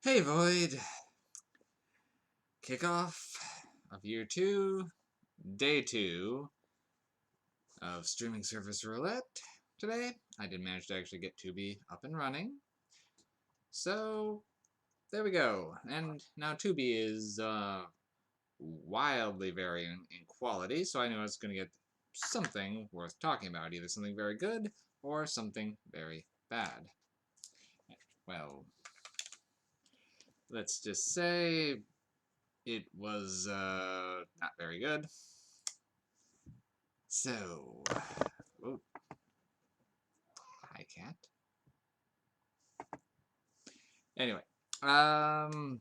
Hey Void! Kickoff of year 2, day 2 of streaming service roulette today. I did manage to actually get Tubi up and running. So, there we go. And now Tubi is wildly varying in quality, so I knew I was going to get something worth talking about. Either something very good or something very bad. Well, let's just say it was not very good. So, whoa, hi cat. Anyway, run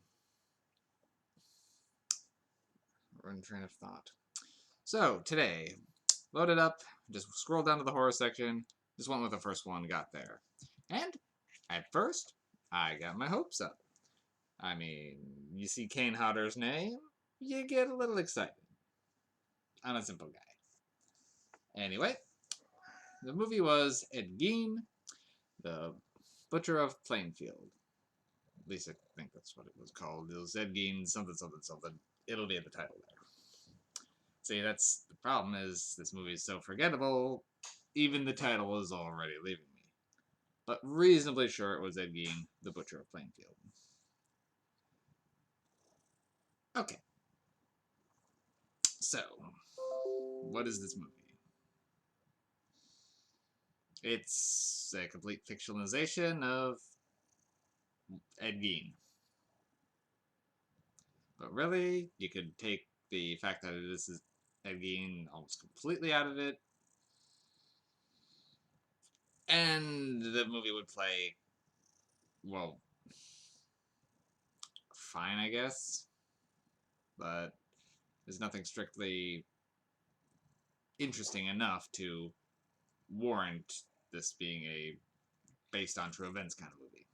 train of thought. So today, loaded up, just scrolled down to the horror section, just went with the first one, got there, and at first, I got my hopes up. I mean, you see Kane Hodder's name, you get a little excited. I'm a simple guy. Anyway, the movie was Gein, the Butcher of Plainfield. At least I think that's what it was called. It was Gein something something something. It'll be at the title there. See, that's the problem is this movie is so forgettable, even the title is already leaving me. But reasonably sure it was Ed Gein, the Butcher of Plainfield. Okay, so, what is this movie? It's a complete fictionalization of Ed Gein. But really, you could take the fact that this is Ed Gein almost completely out of it, and the movie would play, well, fine, I guess. But there's nothing strictly interesting enough to warrant this being a based on true events kind of movie.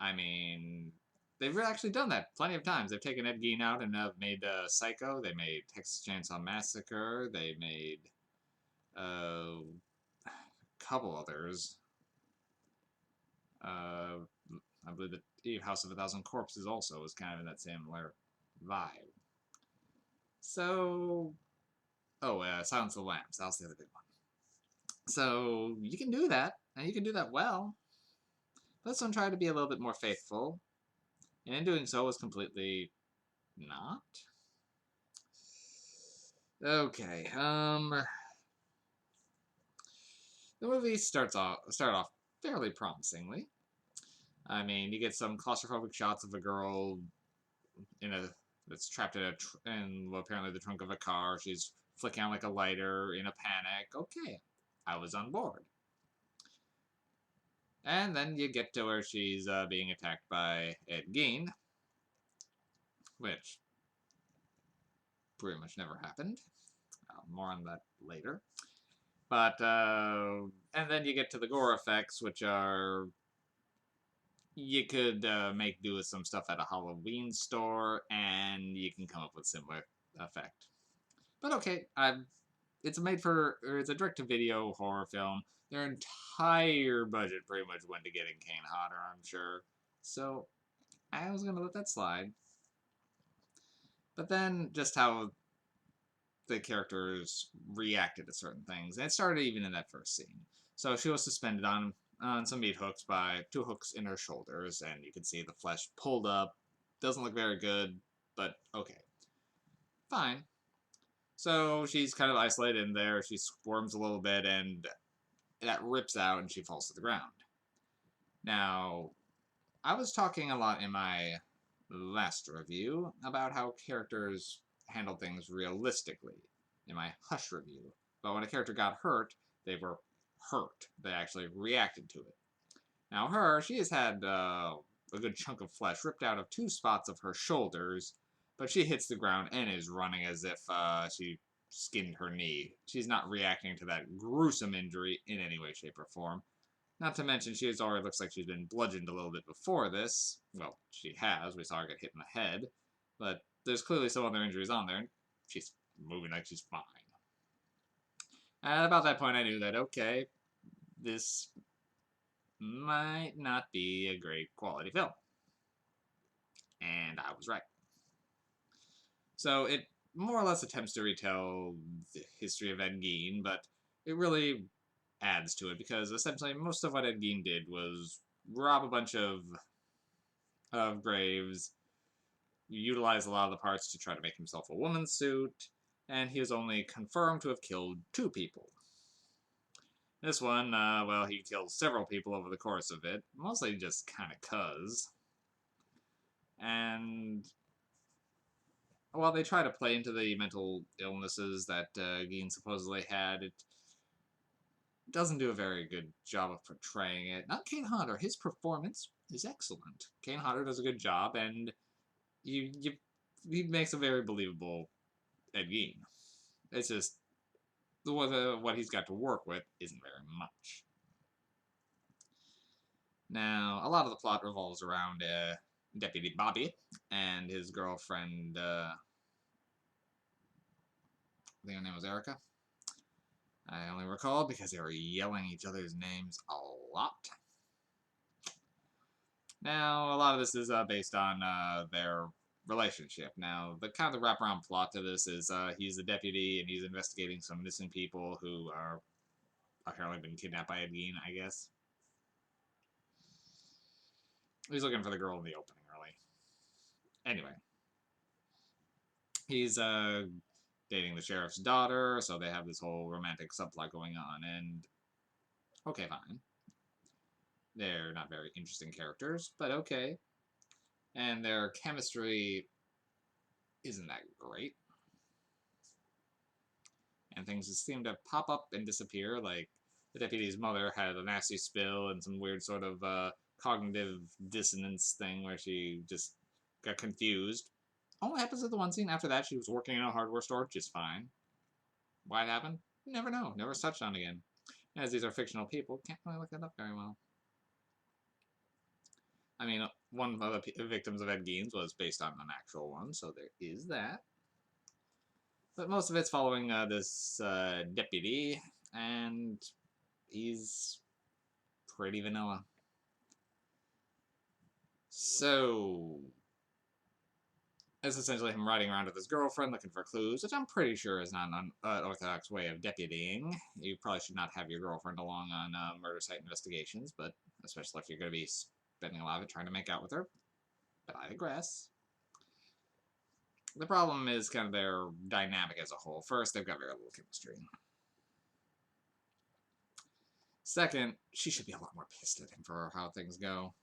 I mean, they've actually done that plenty of times. They've taken Ed Gein out and have made Psycho. They made Texas Chainsaw Massacre. They made a couple others. I believe that House of a Thousand Corpses also was kind of in that similar vibe. So, Silence of the Lambs. That was the other big one. So you can do that, and you can do that well. But this one tried to be a little bit more faithful, and in doing so was completely not. Okay, the movie start off fairly promisingly. I mean, you get some claustrophobic shots of a girl in a that's trapped in apparently the trunk of a car. She's flicking out like a lighter in a panic. Okay, I was on board. And then you get to where she's being attacked by Ed Gein, which pretty much never happened. More on that later. But, and then you get to the gore effects, which are, you could make do with some stuff at a Halloween store, and you can come up with similar effect. But okay, it's it's a direct-to-video horror film. Their entire budget pretty much went to getting Kane Hodder, I'm sure. So, I was gonna let that slide. But then, just how the characters reacted to certain things. And it started even in that first scene. So she was suspended on some meat hooks by 2 hooks in her shoulders, and you can see the flesh pulled up. Doesn't look very good, but okay. Fine. So she's kind of isolated in there. She squirms a little bit, and that rips out, and she falls to the ground. Now, I was talking a lot in my last review about how characters handle things realistically in my Hush review. But when a character got hurt, they were hurt. They actually reacted to it. Now she has had a good chunk of flesh ripped out of 2 spots of her shoulders, but she hits the ground and is running as if she skinned her knee. She's not reacting to that gruesome injury in any way, shape, or form. Not to mention, she already looks like she's been bludgeoned a little bit before this. Well, she has. We saw her get hit in the head. But there's clearly some other injuries on there, and she's moving like she's fine. At about that point, I knew that, okay, this might not be a great quality film. And I was right. So it more or less attempts to retell the history of Ed Gein, but it really adds to it because essentially most of what Ed Gein did was rob a bunch of graves, utilize a lot of the parts to try to make himself a woman's suit, and he is only confirmed to have killed 2 people. This one, well, he kills several people over the course of it, mostly just kind of cuz. And while they try to play into the mental illnesses that Gein supposedly had, it doesn't do a very good job of portraying it. Not Kane Hodder. His performance is excellent. Kane Hodder does a good job, and he makes a very believable Ed Gein. It's just what he's got to work with isn't very much. Now, a lot of the plot revolves around Deputy Bobby and his girlfriend. I think her name was Erica. I only recall because they were yelling each other's names a lot. Now, a lot of this is based on their relationship. Now, the kind of the wraparound plot to this is he's the deputy and he's investigating some missing people who are apparently been kidnapped by Ed Gein, I guess. He's looking for the girl in the opening, really. Anyway, he's dating the sheriff's daughter, so they have this whole romantic subplot going on, and okay, fine. They're not very interesting characters, but okay. And their chemistry isn't that great. And things just seem to pop up and disappear, like the deputy's mother had a nasty spill and some weird sort of cognitive dissonance thing where she just got confused. Only happens at the one scene. After that, she was working in a hardware store just fine. Why it happened? You never know. Never touched on again. As these are fictional people, can't really look it up very well. I mean, one of the victims of Ed Gein's was based on an actual one, so there is that. But most of it's following this deputy, and he's pretty vanilla. So, it's essentially him riding around with his girlfriend looking for clues, which I'm pretty sure is not an unorthodox way of deputying. You probably should not have your girlfriend along on murder site investigations, but especially if you're going to be spending a lot of it trying to make out with her. But I digress. The problem is kind of their dynamic as a whole. First, they've got very little chemistry. Second, she should be a lot more pissed at him for how things go.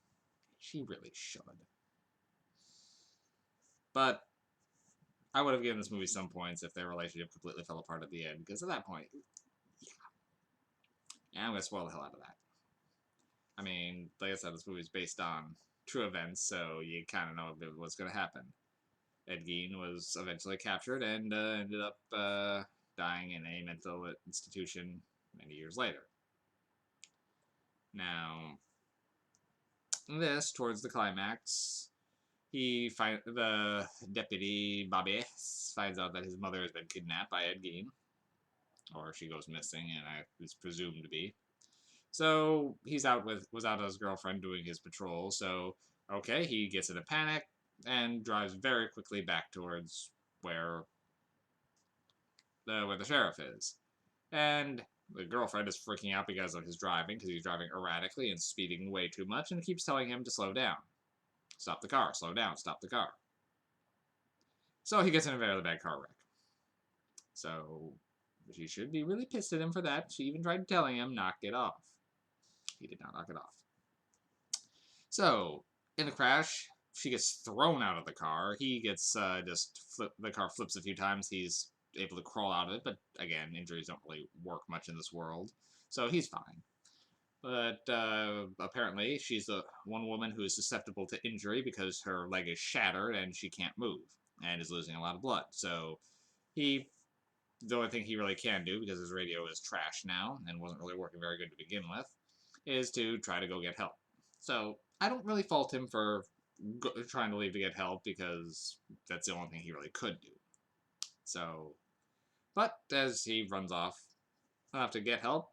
She really should. But I would have given this movie some points if their relationship completely fell apart at the end, because at that point, yeah. And I'm going to spoil the hell out of that. I mean, like I said, this movie is based on true events, so you kind of know what's going to happen. Ed Gein was eventually captured and ended up dying in a mental institution many years later. Now, this, towards the climax, the deputy Bobby finds out that his mother has been kidnapped by Ed Gein, or she goes missing, and is presumed to be. So was out with his girlfriend doing his patrol. So okay, he gets in a panic and drives very quickly back towards where the sheriff is, and the girlfriend is freaking out because of his driving, because he's driving erratically and speeding way too much, and keeps telling him to slow down. Stop the car, slow down, stop the car. So he gets in a very bad car wreck. So she should be really pissed at him for that. She even tried telling him, knock it off. He did not knock it off. So, in the crash, she gets thrown out of the car. He gets the car flips a few times. He's able to crawl out of it, but again, injuries don't really work much in this world. So he's fine. But apparently, she's the one woman who is susceptible to injury because her leg is shattered and she can't move and is losing a lot of blood. So the only thing he really can do, because his radio is trash now and wasn't really working very good to begin with, is to try to go get help. So I don't really fault him for trying to leave to get help, because that's the only thing he really could do. So, but as he runs off to get help,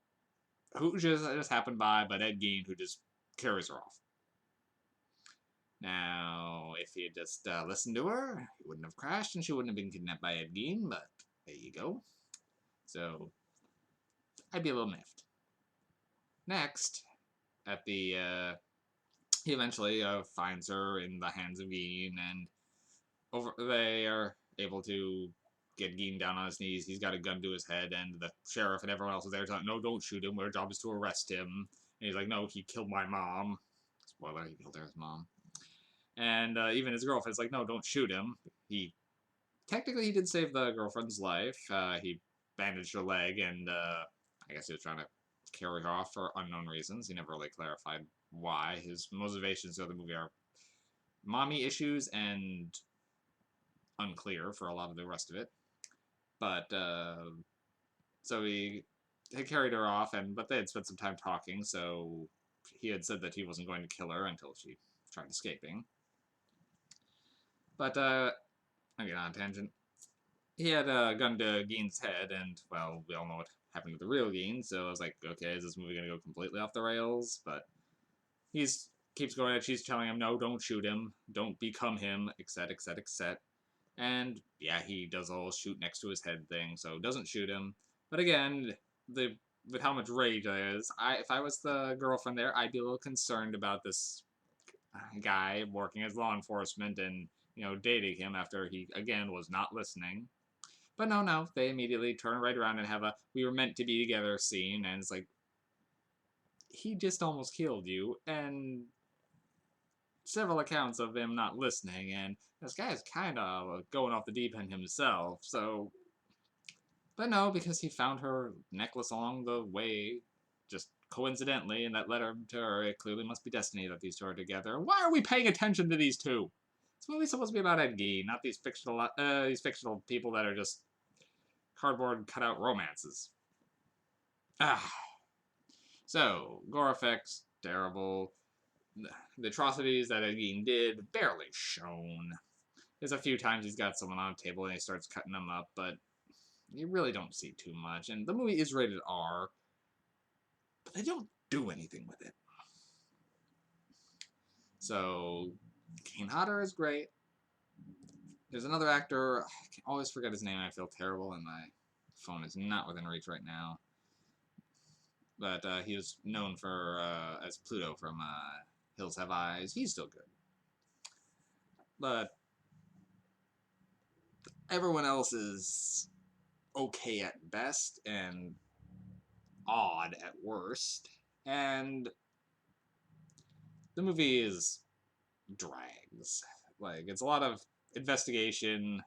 who just happened by but Ed Gein, who just carries her off. Now, if he had just listened to her, he wouldn't have crashed and she wouldn't have been kidnapped by Ed Gein, but there you go. So, I'd be a little miffed. Next, at the, he eventually finds her in the hands of Gein, and they are able to get Gein down on his knees. He's got a gun to his head, and the sheriff and everyone else is there telling, no, don't shoot him. Our job is to arrest him. And he's like, no, he killed my mom. Spoiler, he killed his mom. And even his girlfriend's like, no, don't shoot him. Technically, he did save the girlfriend's life. He bandaged her leg, and I guess he was trying to carry her off for unknown reasons. He never really clarified why. His motivations of the movie are mommy issues and unclear for a lot of the rest of it. But, so he had carried her off, but they had spent some time talking, so he had said that he wasn't going to kill her until she tried escaping. But, I'm getting on a tangent. He had a gun to Gein's head, and, well, we all know what happened to the real Gein, so I was like, okay, is this movie gonna go completely off the rails? But keeps going at she's telling him, no, don't shoot him, don't become him, etc, etc, etc. And, yeah, he does a whole shoot next to his head thing, so doesn't shoot him. But again, with how much rage there is, if I was the girlfriend there, I'd be a little concerned about this guy working as law enforcement and, dating him after he, again, was not listening. But no, they immediately turn right around and have a we were meant to be together scene, and it's like, he just almost killed you, and several accounts of him not listening, and this guy's kind of going off the deep end himself, so... But no, because he found her necklace along the way, just coincidentally, and that led her to her. It clearly must be destiny that these two are together. Why are we paying attention to these two? This movie's supposed to be about Ed Gein, not these fictional people that are just cardboard cutout romances. So, gore effects, terrible. The atrocities that Ed Gein did, barely shown. There's a few times he's got someone on a table and he starts cutting them up, but you really don't see too much. And the movie is rated R, but they don't do anything with it. So, Kane Hodder is great. There's another actor, I can always forget his name, I feel terrible, and my phone is not within reach right now. But he was known for as Pluto from Hills Have Eyes. He's still good. But everyone else is okay at best and odd at worst. And the movie is drags. Like, it's a lot of investigation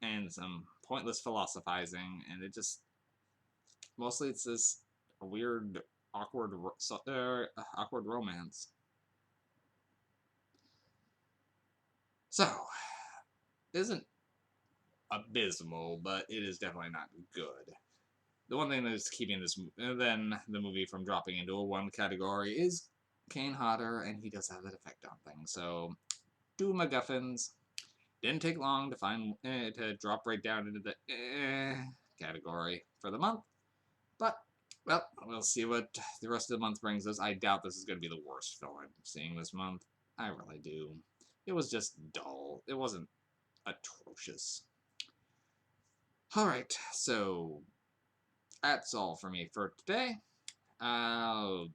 and some pointless philosophizing, and it just... Mostly it's this weird, awkward romance. So, it isn't abysmal, but it is definitely not good. The one thing that is keeping the movie from dropping into a 1 category is Kane Hodder, and he does have that effect on things. So, do MacGuffins. Didn't take long to find to drop right down into the category for the month. But, well, we'll see what the rest of the month brings us. I doubt this is going to be the worst film I'm seeing this month. I really do. It was just dull. It wasn't atrocious. Alright, so that's all for me for today. I'll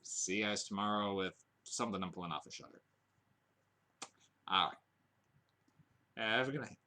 see you guys tomorrow with something I'm pulling off a Shutter. Alright. Have a good night.